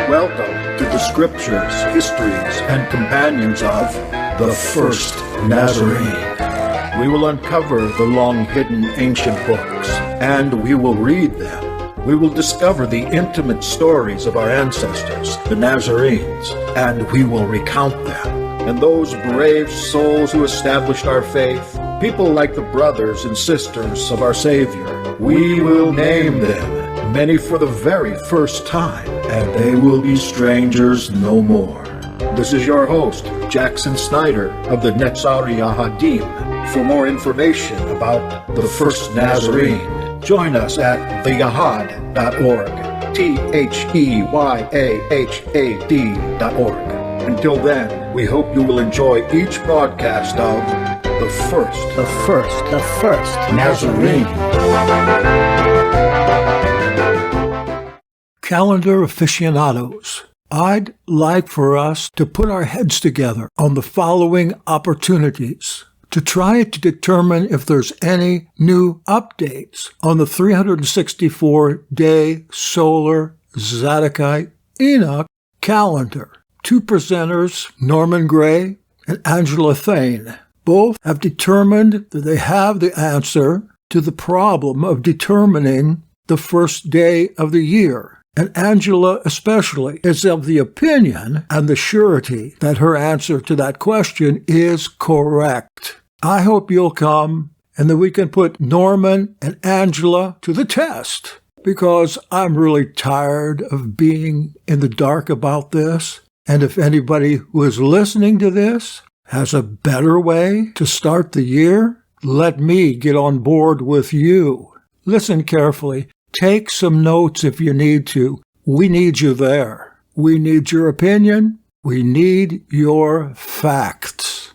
Welcome to the scriptures, histories, and companions of the First Nazarene. We will uncover the long-hidden ancient books, and we will read them. We will discover the intimate stories of our ancestors, the Nazarenes, and we will recount them. And those brave souls who established our faith, people like the brothers and sisters of our Savior, we will name them, many for the very first time, and they will be strangers no more. This is your host, Jackson Snyder of the Nakarada Yahadim. For more information about the First Nazarene, join us at theyahad.org, THEYAHAD.org. Until then, we hope you will enjoy each broadcast of the First Nazarene. Calendar aficionados, I'd like for us to put our heads together on the following opportunities to try to determine if there's any new updates on the 364-day solar Zadokite Enoch calendar. Two presenters, Norman Gray and Angela Thane, both have determined that they have the answer to the problem of determining the first day of the year. And Angela especially is of the opinion and the surety that her answer to that question is correct. I hope you'll come and that we can put Norman and Angela to the test, because I'm really tired of being in the dark about this. And if anybody who is listening to this has a better way to start the year, let me get on board with you. Listen carefully. Take some notes if you need to. We need you there. We need your opinion. We need your facts.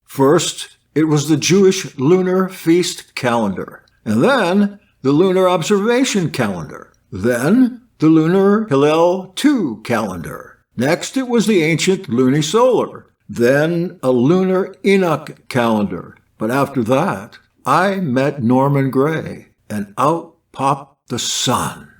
First, it was the Jewish lunar feast calendar, and then the lunar observation calendar, then the lunar Hillel II calendar. Next, it was the ancient lunisolar, then a lunar Enoch calendar. But after that, I met Norman Gray, and out popped the sun.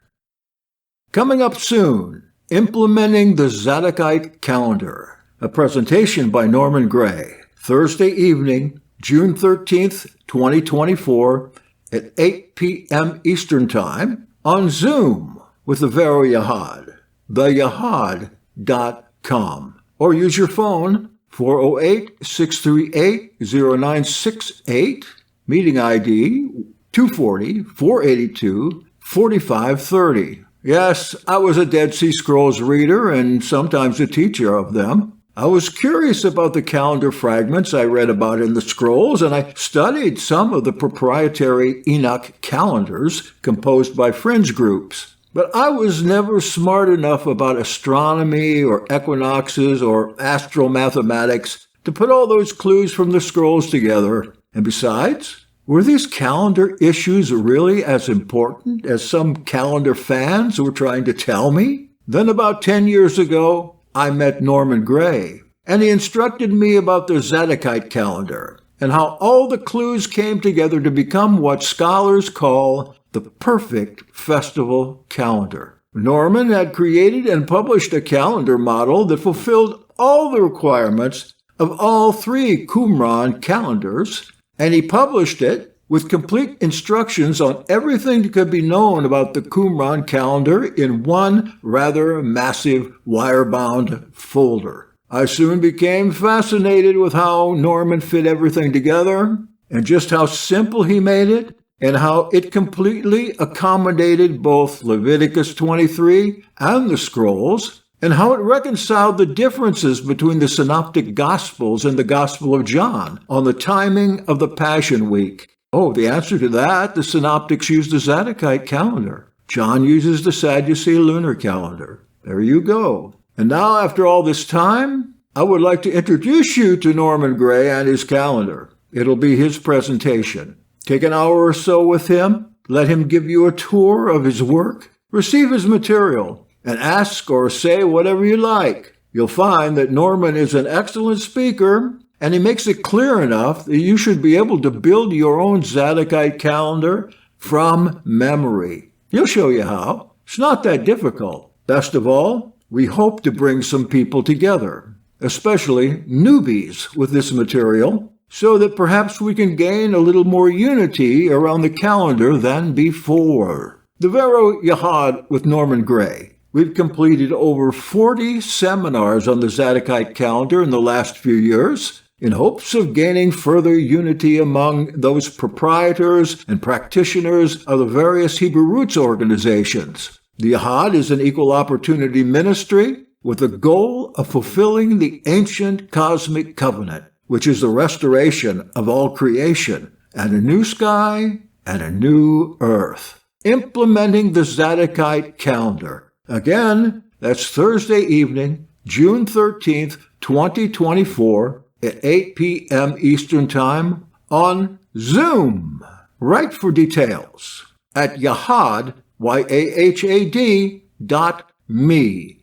Coming up soon, Implementing the Zadokite Calendar, a presentation by Norman Gray, Thursday evening, June 13th, 2024, at 8 p.m. Eastern Time, on Zoom with the Vero Yahad, theyahad.com, or use your phone, 408-638-0968, meeting ID 240-482-4530. Yes, I was a Dead Sea Scrolls reader and sometimes a teacher of them. I was curious about the calendar fragments I read about in the scrolls, and I studied some of the proprietary Enoch calendars composed by fringe groups. But I was never smart enough about astronomy or equinoxes or astromathematics to put all those clues from the scrolls together. And besides, were these calendar issues really as important as some calendar fans were trying to tell me? Then about 10 years ago, I met Norman Gray, and he instructed me about the Zadokite calendar and how all the clues came together to become what scholars call the perfect festival calendar. Norman had created and published a calendar model that fulfilled all the requirements of all three Qumran calendars, and he published it with complete instructions on everything that could be known about the Qumran calendar in one rather massive wire-bound folder. I soon became fascinated with how Norman fit everything together, and just how simple he made it, and how it completely accommodated both Leviticus 23 and the scrolls, and how it reconciled the differences between the Synoptic Gospels and the Gospel of John on the timing of the Passion Week. Oh, the answer to that, the Synoptics use the Zadokite calendar. John uses the Sadducee lunar calendar. There you go. And now, after all this time, I would like to introduce you to Norman Gray and his calendar. It'll be his presentation. Take an hour or so with him, let him give you a tour of his work, receive his material, and ask or say whatever you like. You'll find that Norman is an excellent speaker, and he makes it clear enough that you should be able to build your own Zadokite calendar from memory. He'll show you how. It's not that difficult. Best of all, we hope to bring some people together, especially newbies with this material, so that perhaps we can gain a little more unity around the calendar than before. The Vero Yahad with Norman Gray. We've completed over 40 seminars on the Zadokite calendar in the last few years, in hopes of gaining further unity among those proprietors and practitioners of the various Hebrew Roots organizations. The Yahad is an equal opportunity ministry with the goal of fulfilling the ancient cosmic covenant, which is the restoration of all creation, and a new sky and a new earth. Implementing the Zadokite calendar. Again, that's Thursday evening, June 13th, 2024, at 8 p.m. Eastern Time on Zoom. Write for details at Yahad, YAHAD.me,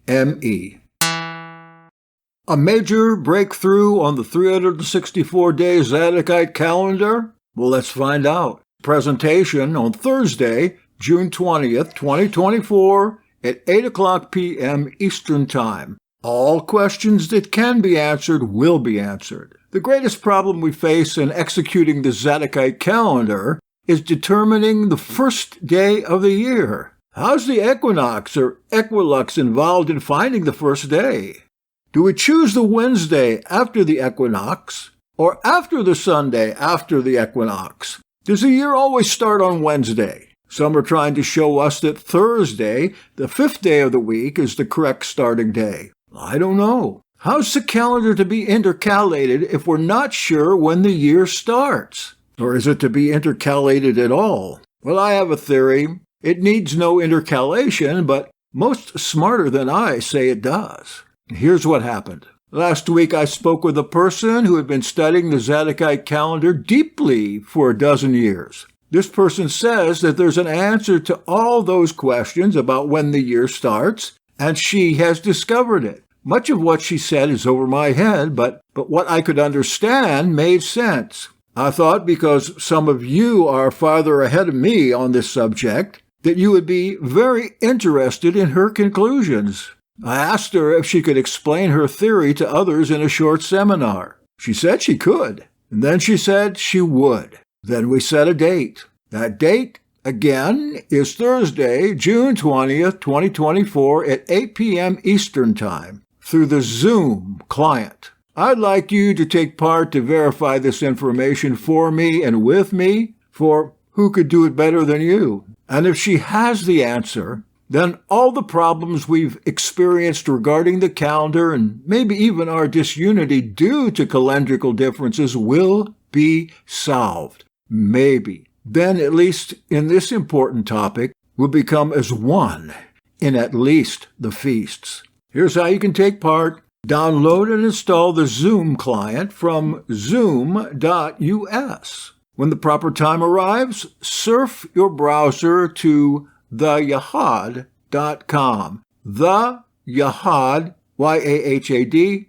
M-E. A major breakthrough on the 364-day Zadokite calendar? Well, let's find out. Presentation on Thursday, June 20th, 2024, at 8 o'clock p.m. Eastern Time. All questions that can be answered will be answered. The greatest problem we face in executing the Zadokite calendar is determining the first day of the year. How's the equinox or equilux involved in finding the first day? Do we choose the Wednesday after the equinox or after the Sunday after the equinox? Does the year always start on Wednesday? Some are trying to show us that Thursday, the 5th day of the week, is the correct starting day. I don't know. How's the calendar to be intercalated if we're not sure when the year starts? Or is it to be intercalated at all? Well, I have a theory. It needs no intercalation, but most smarter than I say it does. Here's what happened. Last week I spoke with a person who had been studying the Zadokite calendar deeply for a dozen years. This person says that there's an answer to all those questions about when the year starts, and she has discovered it. Much of what she said is over my head, but what I could understand made sense. I thought because some of you are farther ahead of me on this subject, that you would be very interested in her conclusions. I asked her if she could explain her theory to others in a short seminar. She said she could, and then she said she would. Then we set a date. That date, again, is Thursday, June 20th, 2024 at 8 p.m. Eastern Time through the Zoom client. I'd like you to take part to verify this information for me and with me, for who could do it better than you? And if she has the answer, then all the problems we've experienced regarding the calendar and maybe even our disunity due to calendrical differences will be solved. Maybe. Then, at least in this important topic, we'll become as one in at least the feasts. Here's how you can take part. Download and install the Zoom client from zoom.us. When the proper time arrives, surf your browser to theyahad.com. Theyahad, YAHAD.com.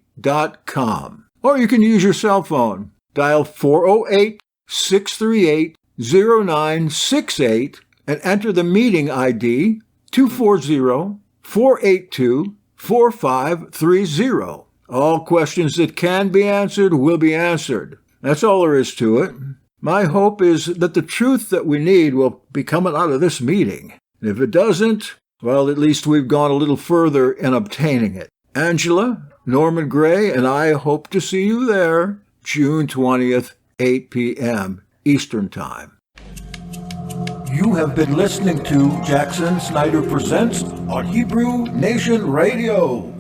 Or you can use your cell phone. Dial 408-638-0968 and enter the meeting ID 240-482-4530. All questions that can be answered will be answered. That's all there is to it. My hope is that the truth that we need will be coming out of this meeting. And if it doesn't, well, at least we've gone a little further in obtaining it. Angela, Norman Gray, and I hope to see you there June 20th, 8 p.m. Eastern Time. You have been listening to Jackson Snyder Presents on Hebrew Nation Radio.